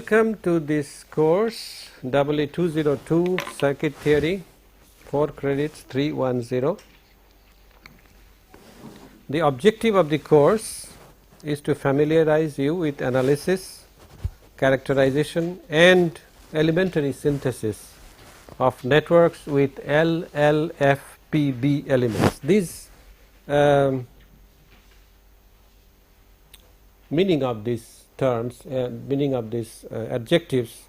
Welcome to this course EE 202 Circuit Theory, 4 credits 310. The objective of the course is to familiarize you with analysis, characterization and elementary synthesis of networks with LLFPB elements. These meaning of these terms, meaning of these adjectives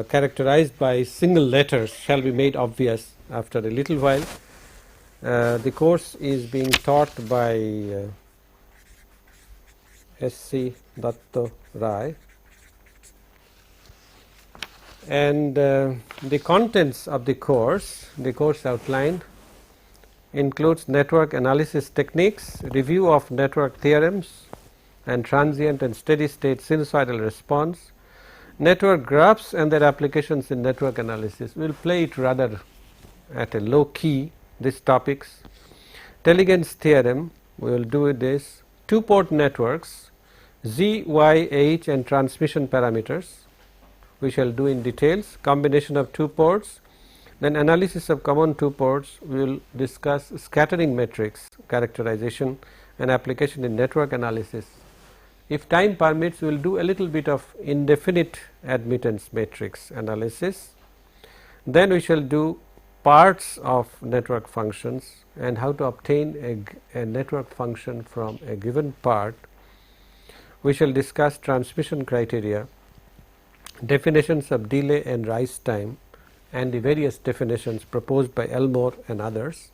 characterized by single letters shall be made obvious after a little while. The course is being taught by S.C. Datta Rai, and the contents of the course outline includes network analysis techniques, review of network theorems and transient and steady state sinusoidal response, network graphs and their applications in network analysis. We will play it rather at a low key, these topics. Telegen's theorem, we will do this. 2-port networks, Z, Y, H and transmission parameters, we shall do in details. Combination of 2 ports, then analysis of common 2 ports. We will discuss scattering matrix characterization and application in network analysis. If time permits, we will do a little bit of indefinite admittance matrix analysis. Then we shall do parts of network functions and how to obtain a network function from a given part. We shall discuss transmission criteria, definitions of delay and rise time and the various definitions proposed by Elmore and others.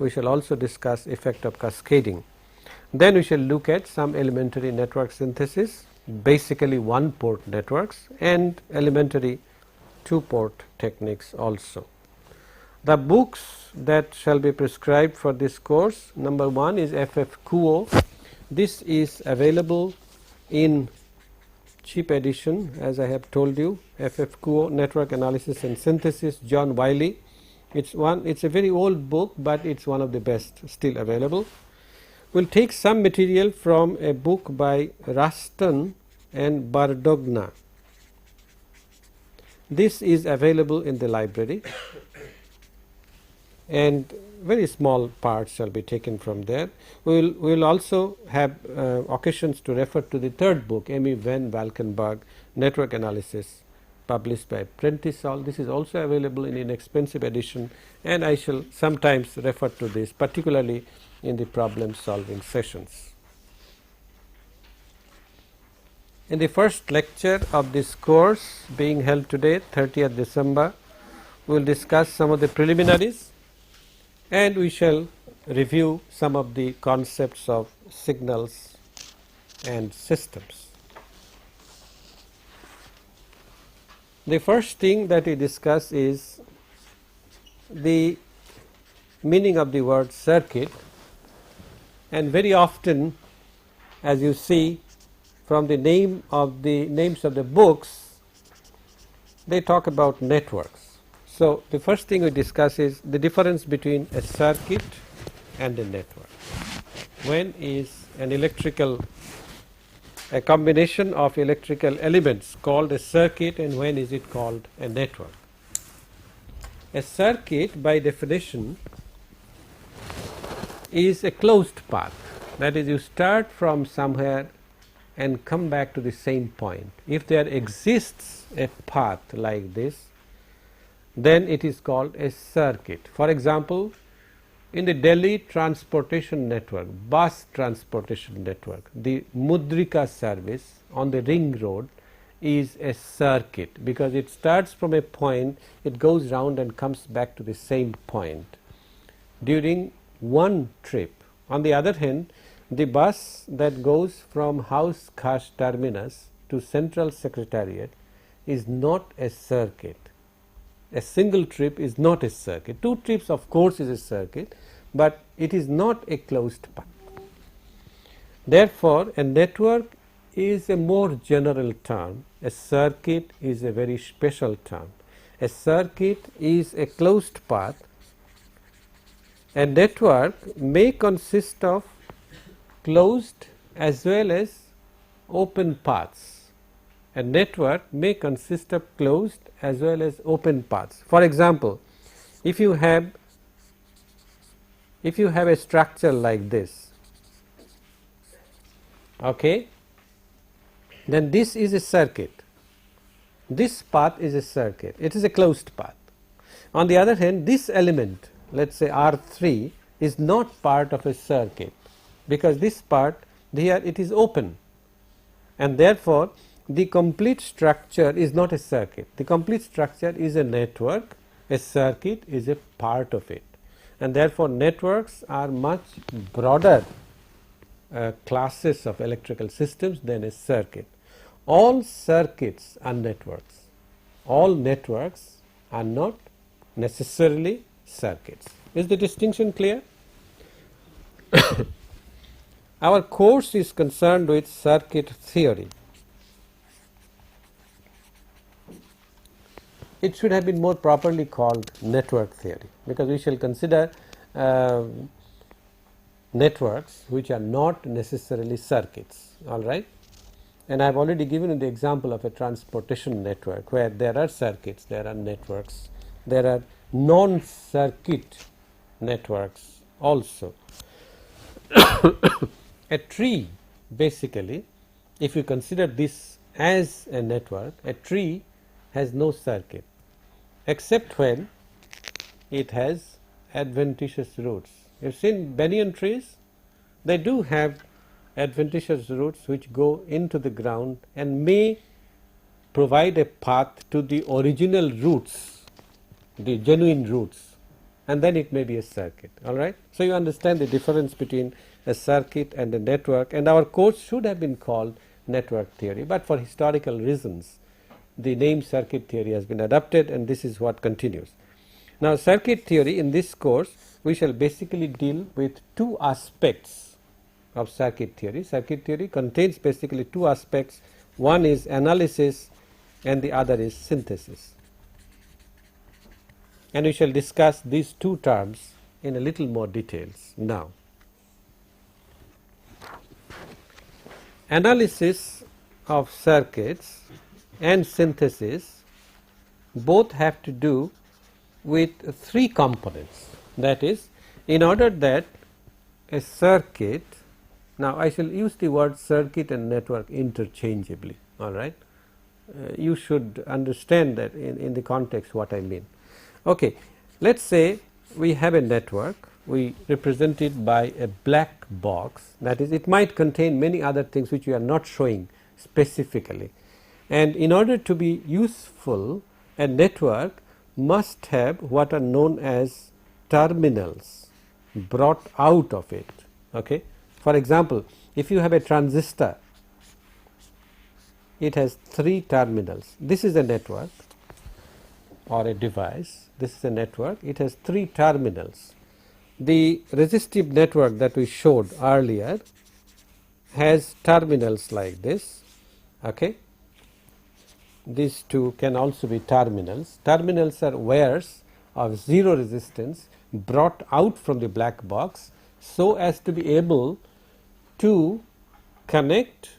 We shall also discuss effect of cascading. Then we shall look at some elementary network synthesis, basically 1-port networks and elementary 2-port techniques also. The books that shall be prescribed for this course, number 1 is F.F. Kuo. This is available in cheap edition, as I have told you. F.F. Kuo, Network Analysis and Synthesis, John Wiley. It's a very old book, but it's one of the best still available. We will take some material from a book by Ruston and Bardogna. This is available in the library and very small parts shall be taken from there. We will also have occasions to refer to the 3rd book, Emmy van Valkenburg, Network Analysis, published by Prentisol. This is also available in inexpensive edition, and I shall sometimes refer to this, particularly in the problem solving sessions. In the first lecture of this course being held today, 30th December, we will discuss some of the preliminaries and we shall review some of the concepts of signals and systems. The first thing that we discuss is the meaning of the word circuit, and very often, as you see from the names of the books, they talk about networks. So, the first thing we discuss is the difference between a circuit and a network. When is a combination of electrical elements called a circuit, and when is it called a network? A circuit by definition is a closed path, that is, you start from somewhere and come back to the same point. If there exists a path like this, then it is called a circuit. For example, in the Delhi transportation network, bus transportation network, the Mudrika service on the ring road is a circuit, because it starts from a point, it goes round and comes back to the same point during one trip. On the other hand, the bus that goes from House Khash terminus to Central Secretariat is not a circuit. A single trip is not a circuit. 2 trips of course is a circuit, but it is not a closed path. Therefore, a network is a more general term, a circuit is a very special term. A circuit is a closed path. A network may consist of closed as well as open paths. a network may consist of closed as well as open paths. For example, if you have a structure like this, okay, then this is a circuit. This path is a circuit, it is a closed path. On the other hand, this element, let us say R3, is not part of a circuit, because this part here it is open, and therefore the complete structure is not a circuit. The complete structure is a network, a circuit is a part of it, and therefore networks are much broader classes of electrical systems than a circuit. All circuits are networks, all networks are not necessarily circuits. Is the distinction clear? Our course is concerned with circuit theory. It should have been more properly called network theory, because we shall consider networks which are not necessarily circuits, all right. And I have already given you the example of a transportation network, where there are circuits, there are networks, there are non-circuit networks also. A tree, basically, if you consider this as a network, a tree has no circuit except when it has adventitious roots. You have seen banyan trees, they do have adventitious roots which go into the ground and may provide a path to the original roots, the genuine roots, and then it may be a circuit, all right. So you understand the difference between a circuit and a network, and our course should have been called network theory, but for historical reasons the name circuit theory has been adopted, and this is what continues. Now, circuit theory, in this course we shall basically deal with two aspects of circuit theory. Circuit theory contains basically two aspects, one is analysis and the other is synthesis, and we shall discuss these two terms in a little more details now. Analysis of circuits and synthesis both have to do with three components. That is, in order that a circuit, now I shall use the word circuit and network interchangeably, all right. You should understand that in the context what I mean. Okay, let us say we have a network, we represent it by a black box, that is, it might contain many other things which we are not showing specifically, and in order to be useful, a network must have what are known as terminals brought out of it. Okay. For example, if you have a transistor, it has three terminals. This is a network or a device, this is a network, it has three terminals. The resistive network that we showed earlier has terminals like this, okay. These two can also be terminals. Terminals are wires of zero resistance brought out from the black box so as to be able to connect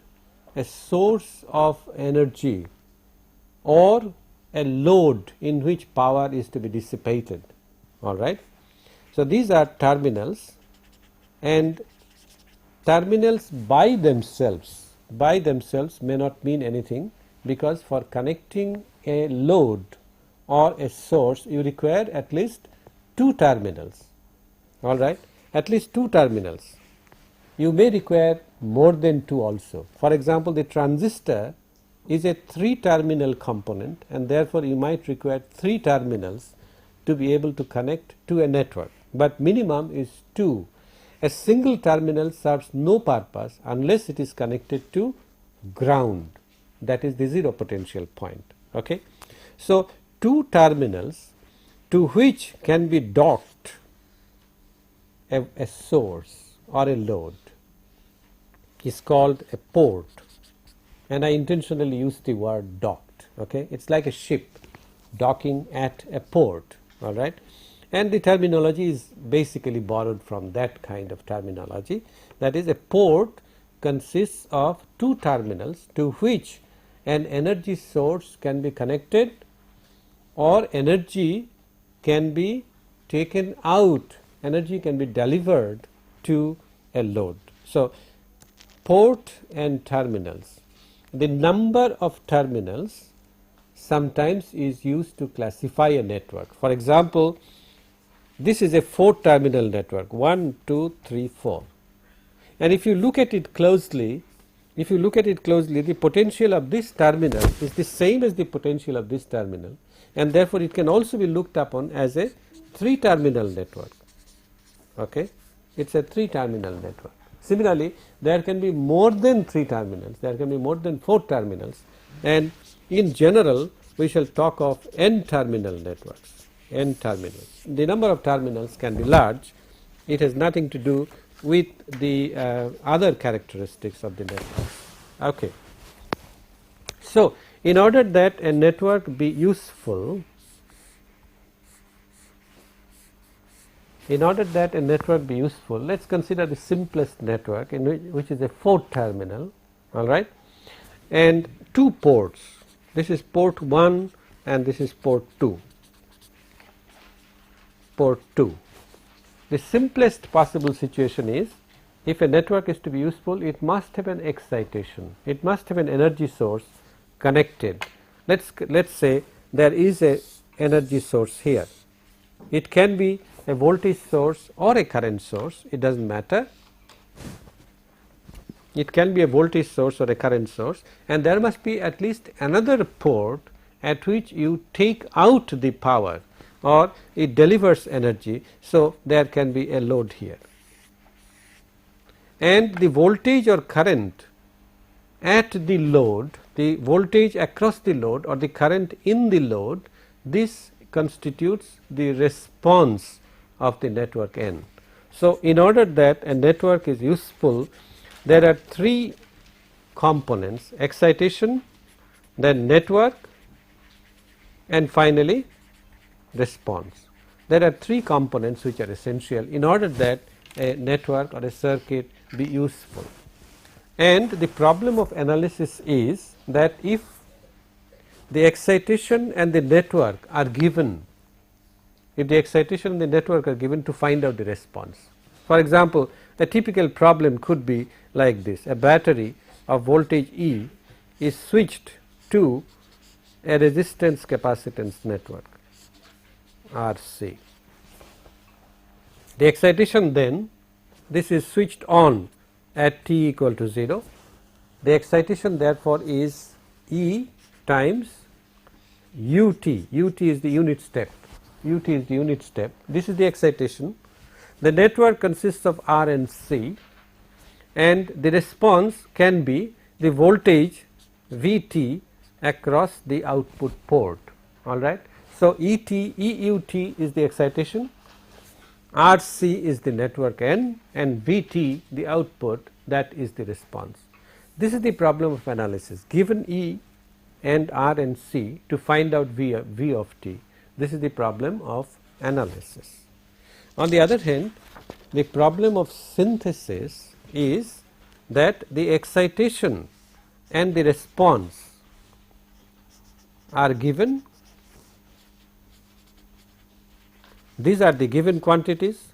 a source of energy or a load in which power is to be dissipated, all right. So these are terminals, and terminals by themselves may not mean anything, because for connecting a load or a source you require at least two terminals, all right, at least two terminals. You may require more than two also. For example, the transistor is a three terminal component, and therefore you might require three terminals to be able to connect to a network, but minimum is two. A single terminal serves no purpose unless it is connected to ground, that is the zero potential point. Okay. So two terminals to which can be docked a source or a load is called a port, and I intentionally use the word docked. Okay. It is like a ship docking at a port, all right, and the terminology is basically borrowed from that kind of terminology. That is, a port consists of two terminals to which an energy source can be connected or energy can be taken out, energy can be delivered to a load. So, port and terminals, the number of terminals sometimes is used to classify a network. For example, this is a 4 terminal network, 1, 2, 3, 4, and if you look at it closely, the potential of this terminal is the same as the potential of this terminal, and therefore it can also be looked upon as a 3 terminal network. Okay, it is a 3 terminal network. Similarly, there can be more than 3 terminals, there can be more than 4 terminals, and in general we shall talk of n terminal networks, n terminals. The number of terminals can be large, it has nothing to do with the other characteristics of the network. Okay. So, in order that a network be useful, let us consider the simplest network, in which is a 4 terminal, all right, and 2 ports. This is port 1 and this is port 2. The simplest possible situation is, if a network is to be useful, it must have an excitation, it must have an energy source connected. Let's say there is a energy source here. It can be a voltage source or a current source, it does not matter. It can be a voltage source or a current source, and there must be at least another port at which you take out the power or it delivers energy. So, there can be a load here, and the voltage or current at the load, the voltage across the load or the current in the load, this constitutes the response of the network N. So, in order that a network is useful, there are 3 components: excitation, then network, and finally response. There are 3 components which are essential in order that a network or a circuit be useful. And the problem of analysis is that if the excitation and the network are given, to find out the response. For example, a typical problem could be like this: a battery of voltage E is switched to a resistance capacitance network RC. The excitation then, this is switched on at t equal to 0. The excitation therefore is E times ut. Ut is the unit step. This is the excitation. The network consists of R and C, and the response can be the voltage Vt across the output port. All right. So, EUT is the excitation, RC is the network N, and Vt the output, that is the response. This is the problem of analysis. Given E and R and C, to find out V of t. This is the problem of analysis. On the other hand, the problem of synthesis is that the excitation and the response are given. These are the given quantities.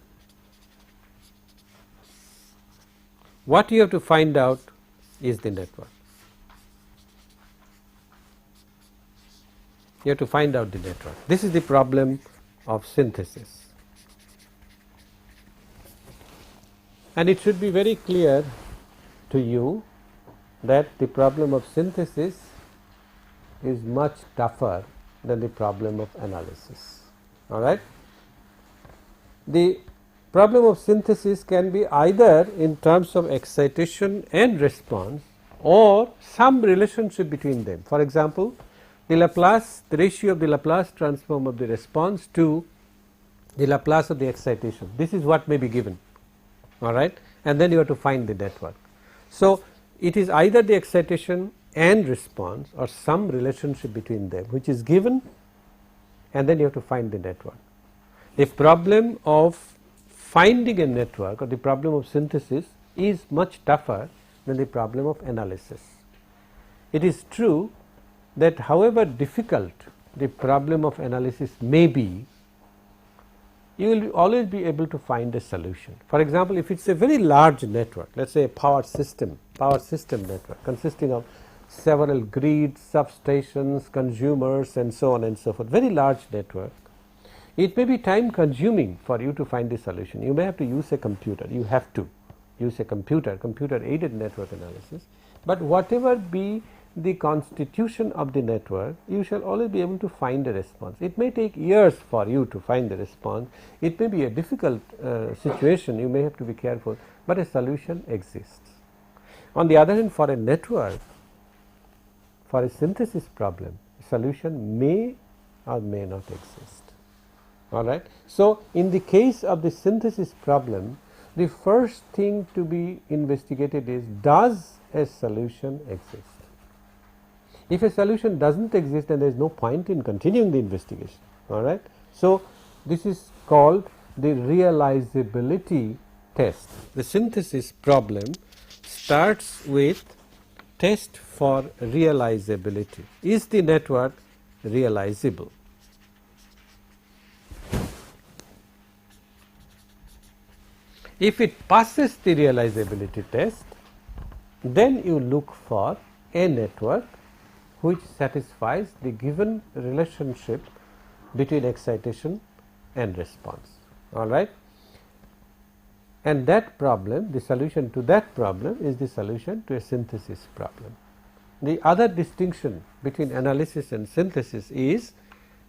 What you have to find out is the network. You have to find out the network. This is the problem of synthesis. And it should be very clear to you that the problem of synthesis is much tougher than the problem of analysis. All right. The problem of synthesis can be either in terms of excitation and response, or some relationship between them. For example, the ratio of the Laplace transform of the response to the Laplace of the excitation. This is what may be given. All right, and then you have to find the network. So, it is either the excitation and response or some relationship between them which is given, and then you have to find the network. The problem of finding a network, or the problem of synthesis, is much tougher than the problem of analysis. It is true that however difficult the problem of analysis may be, you will always be able to find a solution. For example, if it is a very large network, let us say a power system network consisting of several grids, substations, consumers and so on and so forth, very large network, it may be time consuming for you to find the solution. You may have to use a computer, you have to use a computer aided network analysis, but whatever be the constitution of the network, you shall always be able to find a response. It may take years for you to find the response, it may be a difficult situation, you may have to be careful, but a solution exists. On the other hand, for a network, for a synthesis problem, a solution may or may not exist. All right. So, in the case of the synthesis problem, the first thing to be investigated is, does a solution exist? If a solution does not exist, then there is no point in continuing the investigation. All right. So, this is called the realizability test. The synthesis problem starts with test for realizability. Is the network realizable? If it passes the realizability test, then you look for a network which satisfies the given relationship between excitation and response. All right. And that problem, the solution to that problem is the solution to a synthesis problem. The other distinction between analysis and synthesis is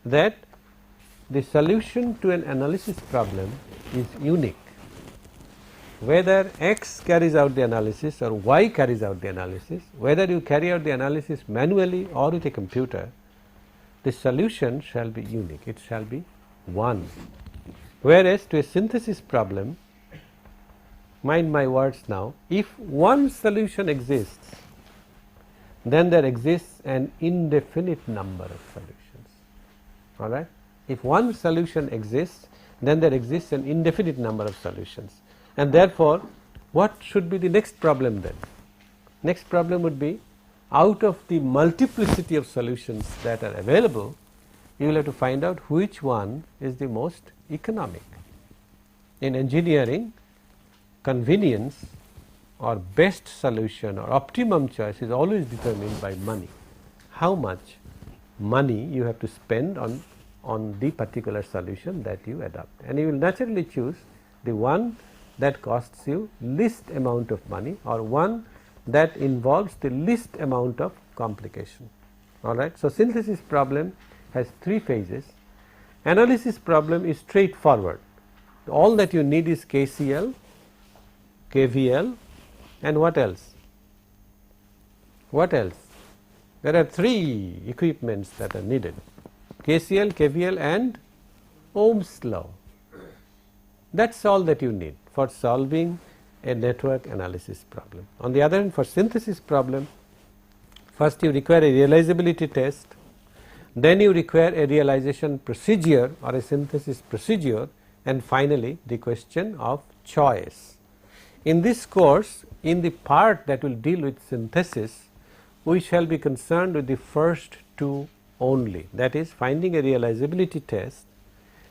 that the solution to an analysis problem is unique. Whether X carries out the analysis or Y carries out the analysis, whether you carry out the analysis manually or with a computer, the solution shall be unique, it shall be one. Whereas to a synthesis problem, mind my words now, if one solution exists, then there exists an indefinite number of solutions. All right. If one solution exists, then there exists an indefinite number of solutions. And therefore, what should be the next problem then? Next problem would be, out of the multiplicity of solutions that are available, you will have to find out which one is the most economic. In engineering, convenience or best solution or optimum choice is always determined by money. How much money you have to spend on the particular solution that you adopt, and you will naturally choose the one that costs you least amount of money or one that involves the least amount of complication. All right. So, synthesis problem has three phases. Analysis problem is straightforward. All that you need is KCL, KVL and what else? What else? There are three equipments that are needed: KCL, KVL and Ohm's law. That is all that you need for solving a network analysis problem. On the other hand, for synthesis problem, first you require a realizability test, then you require a realization procedure or a synthesis procedure, and finally the question of choice. In this course, in the part that will deal with synthesis, we shall be concerned with the first two only, that is finding a realizability test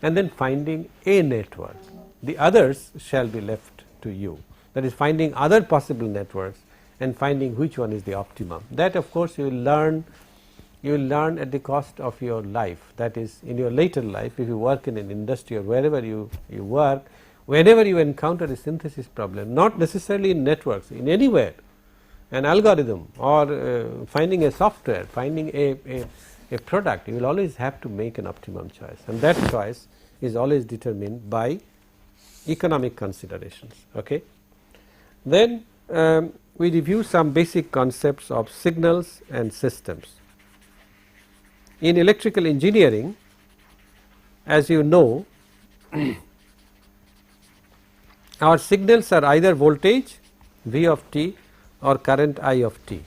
and then finding a network. The others shall be left to you, that is finding other possible networks and finding which one is the optimum. That of course you will learn at the cost of your life, that is in your later life. If you work in an industry or wherever you work, whenever you encounter a synthesis problem, not necessarily in networks, in anywhere, an algorithm or finding a software, finding a product, you will always have to make an optimum choice, and that choice is always determined by economic considerations. Okay. Then we review some basic concepts of signals and systems. In electrical engineering, as you know, our signals are either voltage V of t or current I of t.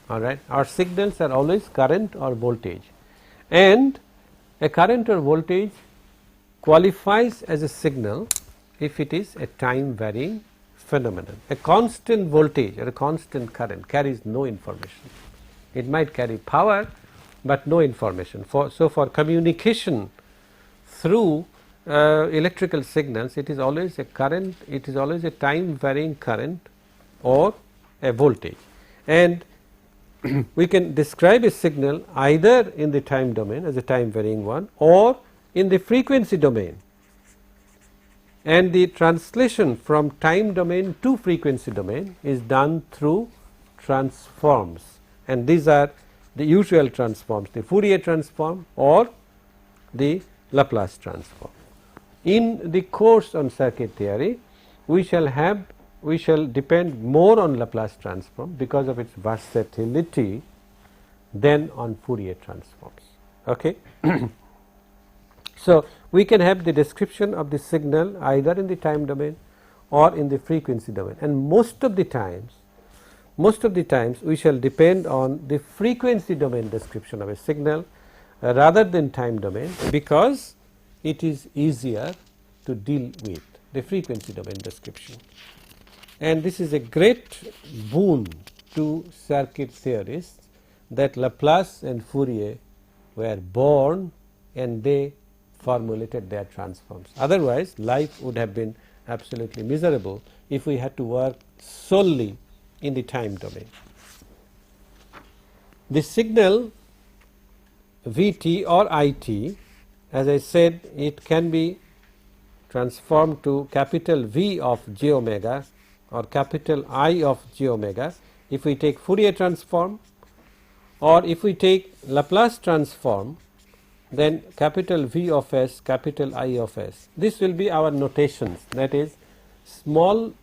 All right. Our signals are always current or voltage, and a current or voltage qualifies as a signal if it is a time varying phenomenon. A constant voltage or a constant current carries no information. It might carry power, but no information. So, for communication through electrical signals, it is always a current, it is always a time varying current or a voltage, and we can describe a signal either in the time domain as a time varying one or in the frequency domain, and the translation from time domain to frequency domain is done through transforms, and these are the usual transforms, the Fourier transform or the Laplace transform. In the course on circuit theory, we shall depend more on Laplace transform because of its versatility than on Fourier transforms. Okay. So, we can have the description of the signal either in the time domain or in the frequency domain, and most of the times we shall depend on the frequency domain description of a signal rather than time domain, because it is easier to deal with the frequency domain description. And this is a great boon to circuit theorists that Laplace and Fourier were born and they formulated their transforms. Otherwise, life would have been absolutely miserable if we had to work solely in the time domain. The signal Vt or It, as I said, it can be transformed to capital V of j omega or capital I of j omega if we take Fourier transform, or if we take Laplace transform, then capital V of s, capital I of s. This will be our notations, that is, small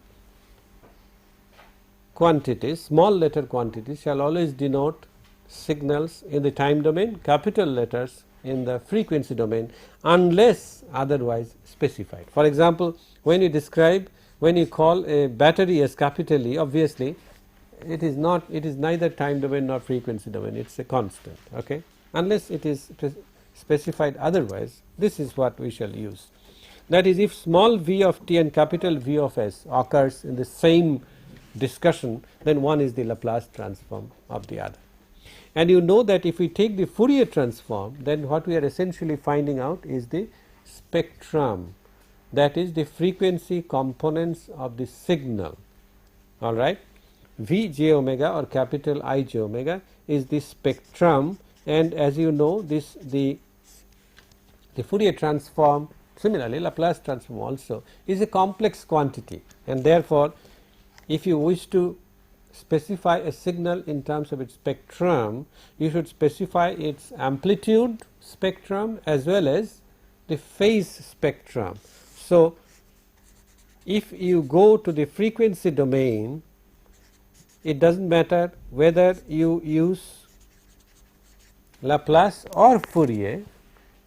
quantities, small letter quantities shall always denote signals in the time domain, capital letters in the frequency domain, unless otherwise specified. For example, when you call a battery as capital E, obviously it is neither time domain nor frequency domain, it is a constant, okay, unless it is specified otherwise. This is what we shall use. That is, if small v of t and capital V of s occurs in the same discussion, then one is the Laplace transform of the other. And you know that if we take the Fourier transform, then what we are essentially finding out is the spectrum, that is the frequency components of the signal. All right, V j omega or capital I j omega is the spectrum, and as you know, the Fourier transform, similarly Laplace transform also, is a complex quantity, and therefore if you wish to specify a signal in terms of its spectrum, you should specify its amplitude spectrum as well as the phase spectrum. So, if you go to the frequency domain, it does not matter whether you use Laplace or Fourier,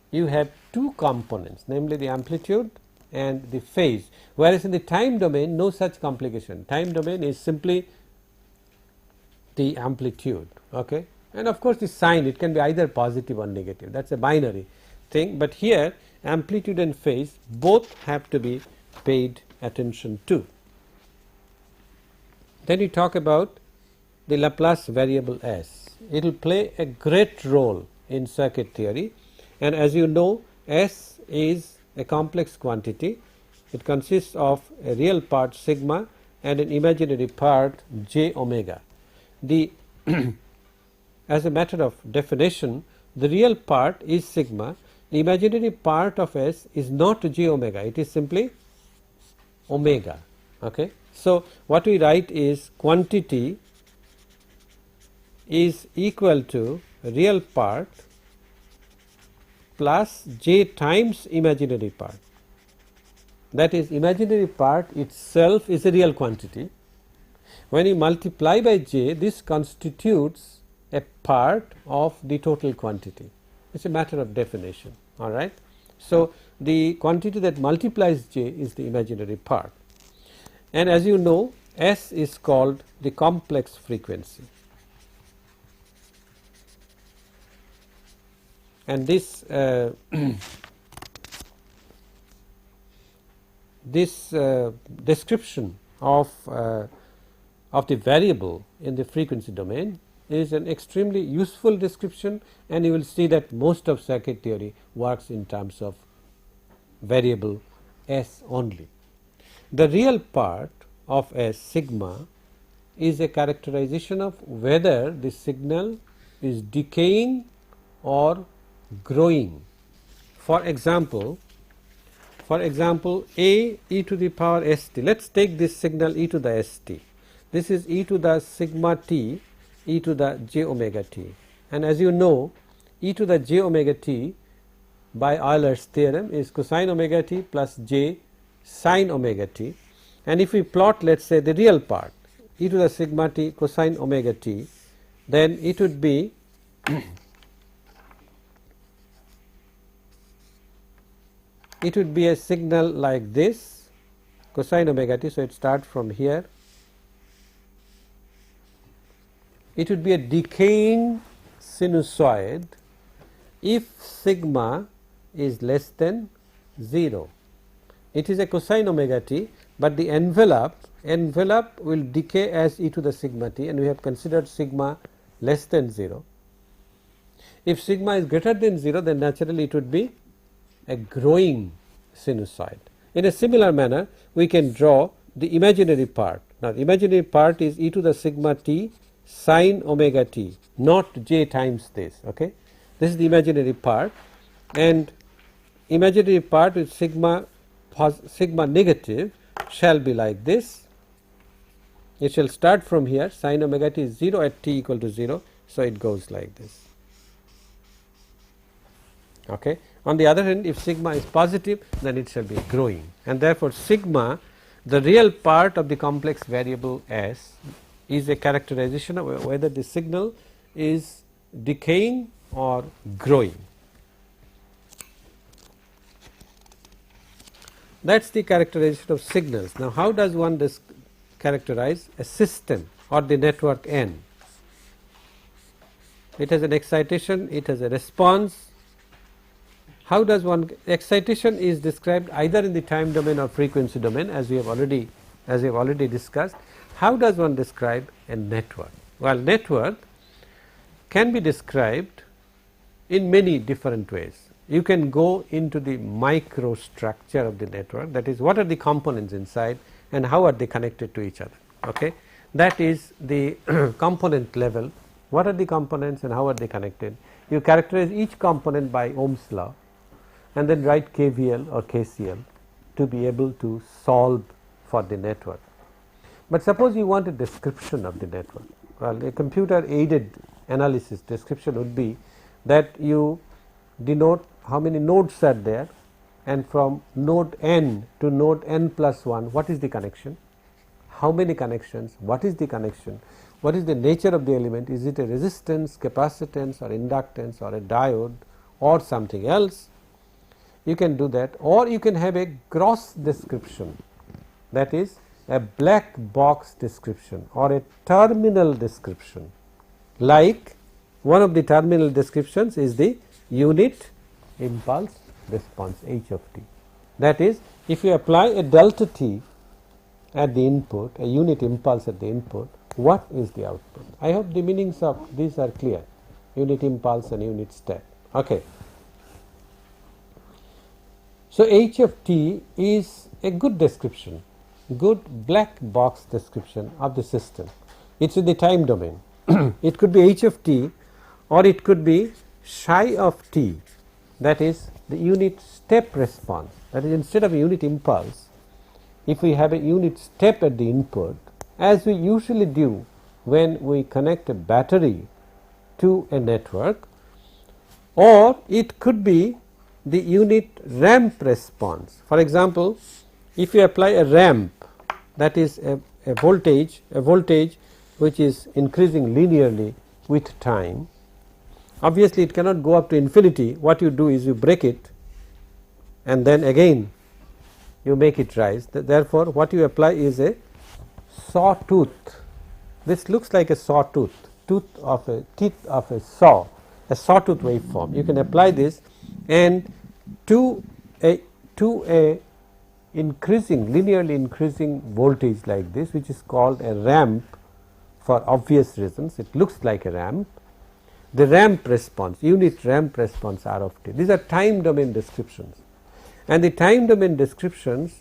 you have two components, namely the amplitude and the phase, whereas in the time domain no such complication. Time domain is simply the amplitude, okay, and of course the sign, it can be either positive or negative, that is a binary thing, but here amplitude and phase both have to be paid attention to. Then we talk about the Laplace variable S. It will play a great role in circuit theory, and as you know, S is a complex quantity. It consists of a real part sigma and an imaginary part j omega. The as a matter of definition, the real part is sigma, the imaginary part of S is not j omega, it is simply omega. Okay. So, what we write is quantity is equal to real part plus j times imaginary part. That is, imaginary part itself is a real quantity. When you multiply by j, this constitutes a part of the total quantity. It is a matter of definition. All right. So, the quantity that multiplies j is the imaginary part, and as you know, S is called the complex frequency, and this this description of the variable in the frequency domain is an extremely useful description, and you will see that most of circuit theory works in terms of variable S only. The real part of S sigma is a characterization of whether the signal is decaying or growing. For example, A e to the power st, let us take this signal e to the st, this is e to the sigma t e to the j omega t, and as you know, e to the j omega t by Euler's theorem is cosine omega t plus j sin omega t, and if we plot, let us say, the real part e to the sigma t cosine omega t, then it would be it would be a signal like this cosine omega t. So, it starts from here, it would be a decaying sinusoid if sigma is less than 0. It is a cosine omega t, but the envelope will decay as e to the sigma t, and we have considered sigma less than 0. If sigma is greater than 0, then naturally it would be a growing sinusoid. In a similar manner, we can draw the imaginary part. Now, the imaginary part is e to the sigma t sin omega t, not j times this. Okay, this is the imaginary part, and imaginary part with sigma negative shall be like this. It shall start from here, sin omega t is 0 at t equal to 0, so it goes like this. Okay. On the other hand, if sigma is positive, then it shall be growing, and therefore sigma, the real part of the complex variable S, is a characterization of whether the signal is decaying or growing. That is the characterization of signals. Now, how does one characterize a system or the network N? It has an excitation, it has a response. How does one, excitation is described either in the time domain or frequency domain, as we have already discussed. How does one describe a network? Well, network can be described in many different ways. You can go into the microstructure of the network, that is, what are the components inside and how are they connected to each other. Okay? That is the component level. What are the components and how are they connected? You characterize each component by Ohm's law, and then write KVL or KCL to be able to solve for the network. But suppose you want a description of the network. Well, a computer aided analysis description would be that you denote how many nodes are there, and from node n to node n plus 1, what is the connection, how many connections, what is the connection, what is the nature of the element, is it a resistance, capacitance or inductance or a diode or something else. You can do that, or you can have a gross description, that is a black box description or a terminal description. Like one of the terminal descriptions is the unit impulse response h of t. That is, if you apply a delta t at the input, a unit impulse at the input, what is the output? I hope the meanings of these are clear, unit impulse and unit step. Okay. So, h of t is a good description, good black box description of the system. It is in the time domain. It could be h of t, or it could be psi of t, that is the unit step response. That is, instead of a unit impulse, if we have a unit step at the input, as we usually do when we connect a battery to a network, or it could be the unit ramp response. For example, if you apply a ramp, that is a voltage which is increasing linearly with time, obviously it cannot go up to infinity. What you do is you break it and then again you make it rise. Therefore, what you apply is a sawtooth. This looks like a sawtooth, teeth of a sawtooth waveform. You can apply this, and to a linearly increasing voltage like this, which is called a ramp for obvious reasons. It looks like a ramp. The ramp response, unit ramp response R of t. These are time domain descriptions, and the time domain descriptions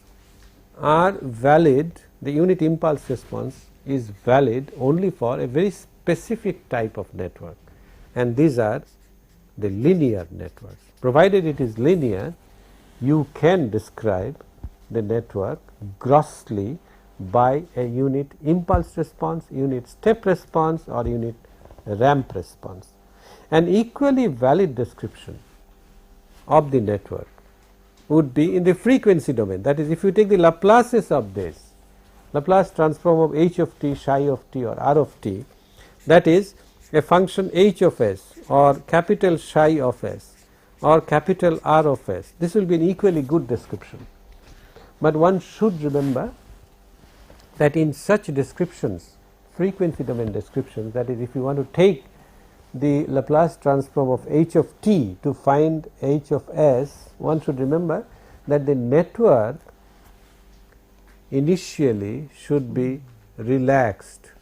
are valid. The unit impulse response is valid only for a very specific type of network, and these are the linear networks. Provided it is linear, you can describe the network grossly by a unit impulse response, unit step response, or unit ramp response. An equally valid description of the network would be in the frequency domain. That is, if you take the Laplaces of this, Laplace transform of h of t, psi of t, or r of t, that is a function h of s or capital psi of s or capital R of s, this will be an equally good description. But one should remember that in such descriptions, frequency domain descriptions, that is, if you want to take the Laplace transform of h of t to find h of s, one should remember that the network initially should be relaxed.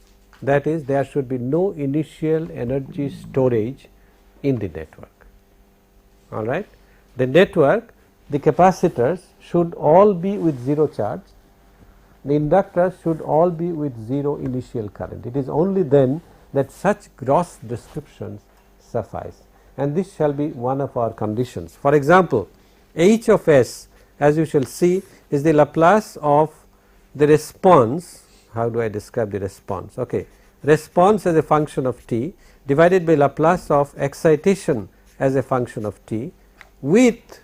That is, there should be no initial energy storage in the network. All right. The network, the capacitors should all be with 0 charge, the inductors should all be with 0 initial current. It is only then that such gross descriptions suffice, and this shall be one of our conditions. For example, h of s, as you shall see, is the Laplace of the response. How do I describe the response? Okay, response as a function of t divided by Laplace of excitation as a function of t with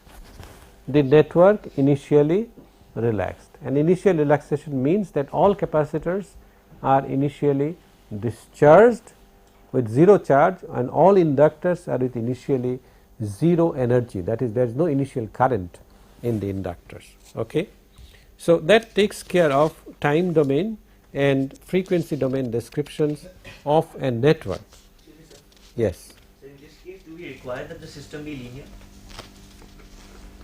the network initially relaxed. And initial relaxation means that all capacitors are initially discharged with 0 charge, and all inductors are with initially 0 energy, that is, there is no initial current in the inductors. Okay. So, that takes care of time domain and frequency domain descriptions of a network. Yes. So, in this case, do we require that the system be linear?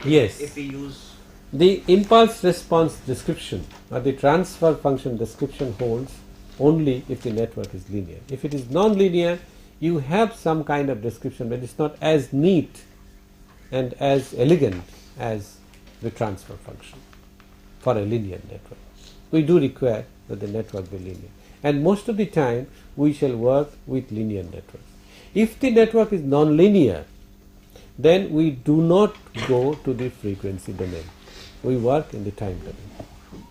Yes. If we use the impulse response description or the transfer function description holds only if the network is linear. If it is non-linear, you have some kind of description, but it is not as neat and as elegant as the transfer function for a linear network. We do require that the network be linear, and most of the time we shall work with linear networks. If the network is non-linear, then we do not go to the frequency domain. We work in the time domain,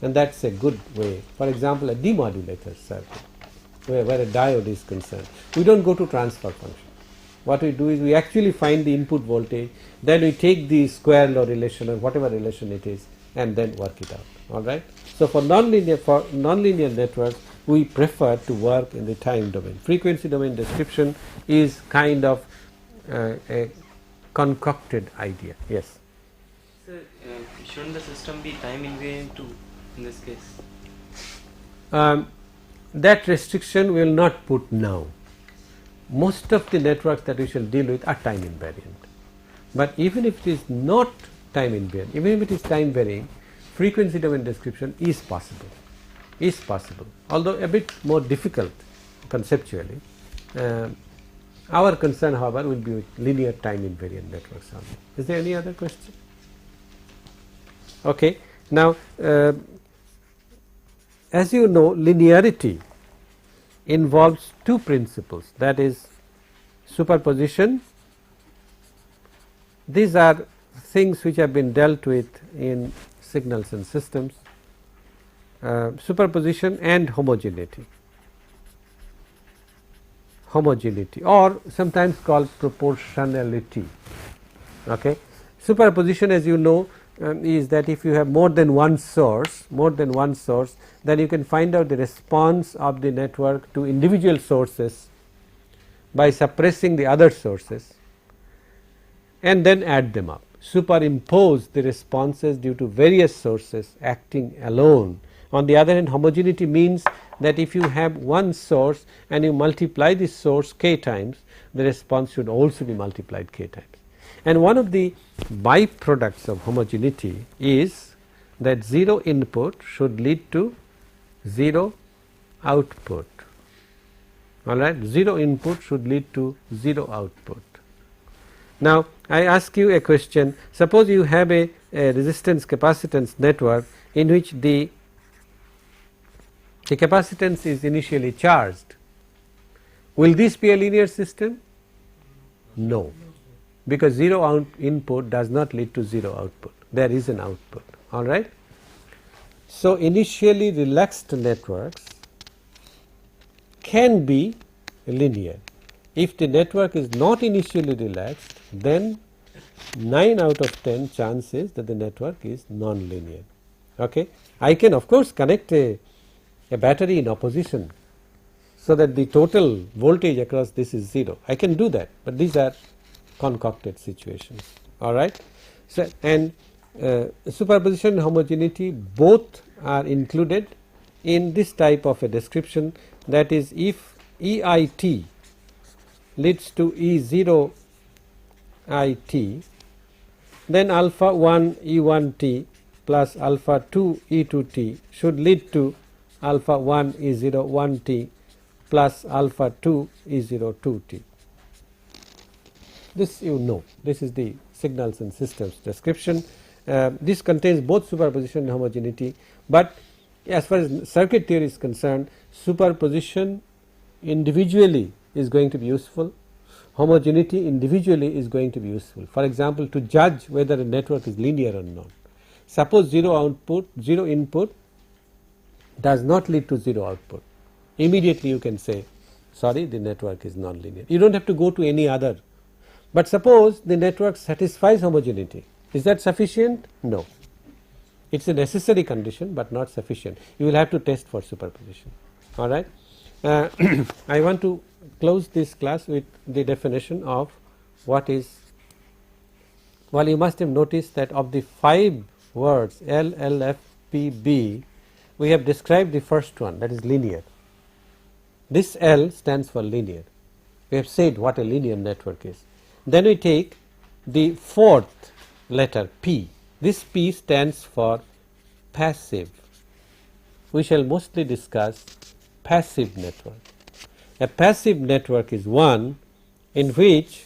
and that's a good way. For example, a demodulator circuit where a diode is concerned, we don't go to transfer function. What we do is we actually find the input voltage, then we take the square law relation or whatever relation it is, and then work it out. All right. So, for nonlinear networks, we prefer to work in the time domain. Frequency domain description is kind of a concocted idea. Yes. So, shouldn't the system be time invariant too in this case? That restriction we will not put now. Most of the networks that we shall deal with are time invariant, but even if it is not time invariant, even if it is time varying, frequency domain description is possible, although a bit more difficult conceptually. Our concern, however, will be with linear time invariant networks only. Is there any other question? Okay. Now, as you know, linearity involves two principles, that is superposition. These are things which have been dealt with in signals and systems, superposition and homogeneity, or sometimes called proportionality. Okay. Superposition, as you know, is that if you have more than one source, then you can find out the response of the network to individual sources by suppressing the other sources and then add them up. Superimpose the responses due to various sources acting alone. On the other hand, homogeneity means that if you have one source and you multiply this source k times, the response should also be multiplied k times. And one of the byproducts of homogeneity is that 0 input should lead to 0 output. all right. 0 input should lead to 0 output. Now, I ask you a question, suppose you have a resistance capacitance network in which the capacitance is initially charged. Will this be a linear system? No, because 0 input does not lead to 0 output, there is an output, all right. So, initially relaxed networks can be linear. If the network is not initially relaxed, then 9 out of 10 chances that the network is non-linear. Okay. I can of course connect a battery in opposition, so that the total voltage across this is 0. I can do that, but these are concocted situations, all right. So, and superposition and homogeneity both are included in this type of a description, that is, if EIT leads to E0 IT, then alpha 1 E1T plus alpha 2 E2T should lead to alpha 1 E0 1T plus alpha 2 E0 2T. This you know, this is the signals and systems description. This contains both superposition and homogeneity, but as far as circuit theory is concerned, superposition individually is going to be useful, homogeneity individually is going to be useful. For example, to judge whether a network is linear or not, suppose 0 input does not lead to 0 output, immediately you can say sorry, the network is non-linear. You do not have to go to any other, but suppose the network satisfies homogeneity, is that sufficient? No, it is a necessary condition, but not sufficient. You will have to test for superposition, all right. I want to close this class with the definition of what is, well, you must have noticed that of the 5 words L, L, F, P, B, we have described the first one, that is linear. This L stands for linear. We have said what a linear network is. Then we take the 4th letter P. This P stands for passive. We shall mostly discuss passive network. A passive network is one in which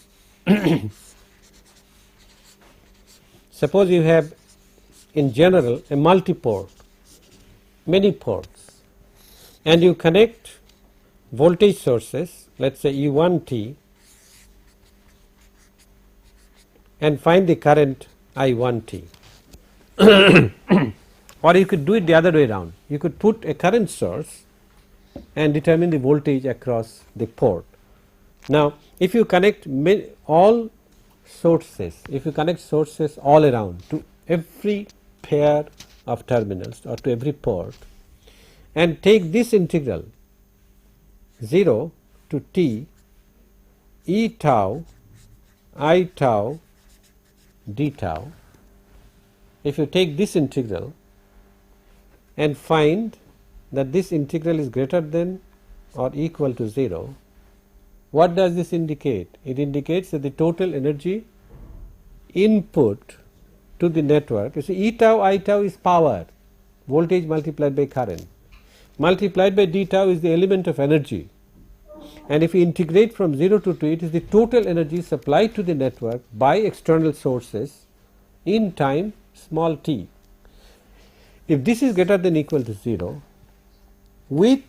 suppose you have in general a multi-port, many ports, and you connect voltage sources, let us say E1T, and find the current I1T. Or you could do it the other way around, you could put a current source and determine the voltage across the port. Now, if you connect all sources, if you connect sources all around to every pair of terminals or to every port, and take this integral 0 to t E tau I tau d tau, if you take this integral and find that this integral is greater than or equal to 0, what does this indicate? It indicates that the total energy input to the network, you see E tau I tau is power, voltage multiplied by current, multiplied by d tau is the element of energy, and if we integrate from 0 to 2, it is the total energy supplied to the network by external sources in time small t. If this is greater than or equal to 0, with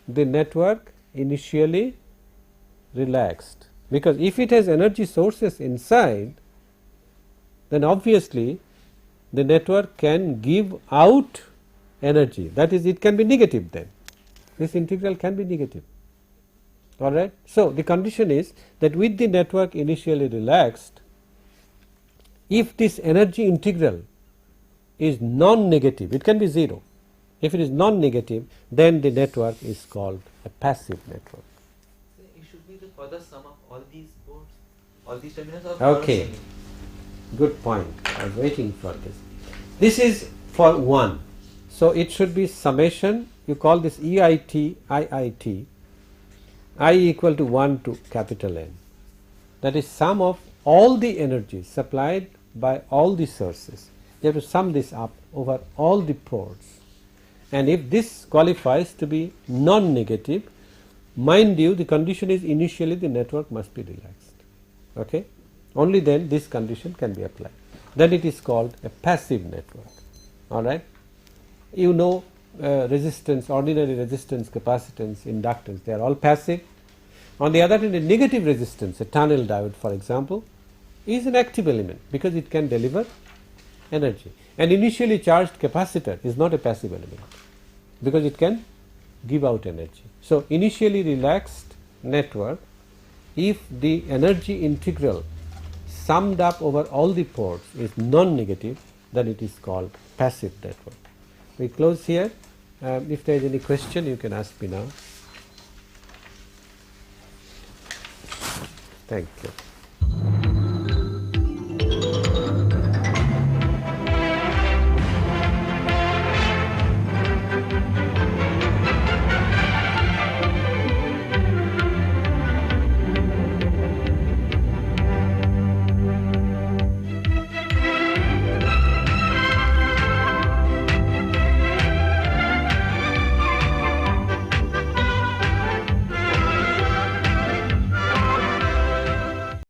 the network initially relaxed, because if it has energy sources inside, then obviously the network can give out energy, that is, it can be negative, then this integral can be negative, all right. So, the condition is that with the network initially relaxed, if this energy integral is non-negative, it can be 0. If it is non-negative, then the network is called a passive network. So it should be the further sum of all these ports, all these terminals, or okay, good point, I was waiting for this. This is for 1, so it should be summation, you call this EIT IIT, I equal to 1 to capital N, that is sum of all the energy supplied by all the sources. You have to sum this up over all the ports, and if this qualifies to be non-negative, Mind you, the condition is initially the network must be relaxed. Okay? Only then this condition can be applied. Then it is called a passive network. Alright? You know resistance, ordinary resistance, capacitance, inductance, they are all passive. On the other hand, a negative resistance, a tunnel diode for example, is an active element because it can deliver energy. An initially charged capacitor is not a passive element because it can give out energy. So, initially relaxed network, if the energy integral summed up over all the ports is non-negative, then it is called passive network. We close here. If there is any question, you can ask me now. Thank you.